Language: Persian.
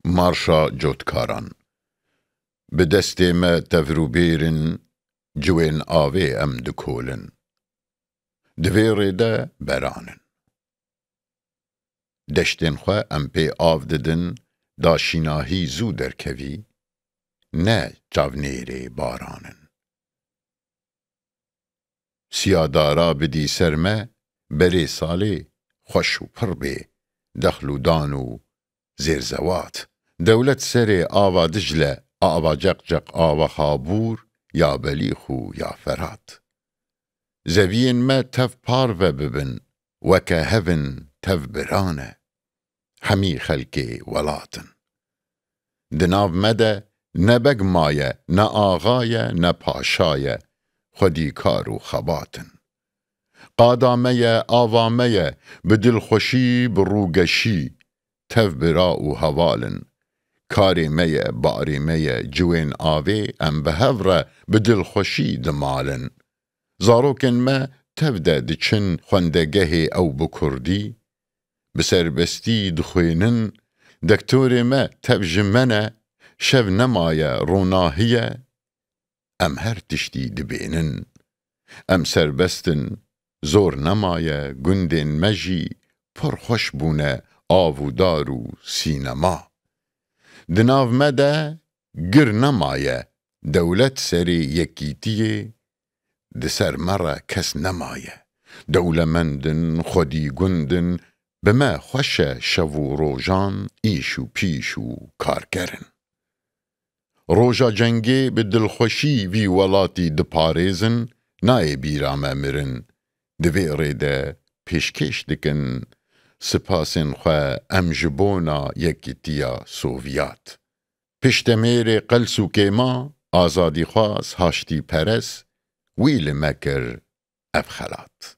مارشا جوتکاران به دست ما تفروبیرن جوین آوی ام دکولن دویره ده برانن دشتن خواه ام پی آف ددن داشیناهی زو درکوی نه چاونیره بارانن سیادارا بدی سرمه بری سالی خوش و پر بی دخلو دانو زیرزوات دولت سری آوا دجله آوا جق آوا خابور یا بلیخو یا فرات زوین ما تف پارو ببن وکه هفن تف برانه همی خلکی ولاتن دناو مده نه بگمایه نه آغایه نه پاشایه خودی کارو خباتن قادامه آوامه بدل خوشی بروگشی تف برا و هوالن کاری میه باری میه جوین آوی ام به هفره بدل خوشی دمالن زاروکن ما تف ده دچن خوندگه او بکردی بسربستی دخوینن دکتور ما تف جمنه شو نمایه روناهیه ام هر تشتی دبینن ام سربستن زور نمایه گندین مجی پر خوش بونه آوودارو سینما دناو مده گر نمایه دولت سری یکیتیه دسر مره کس نمایه دولمندن خودی گندن به ما خوشه شو روژان ایشو پیشو کارگرن روژا جنگی به دلخوشی وی ولاتی دپاریزن نای بیرامه مرن دوی ریده پیشکش دکن سپاسن خواه امجبونا یکیتیا سوویات پشتمیر قلسو کما آزادی خواست هاشتی پرس ویل مکر افخلات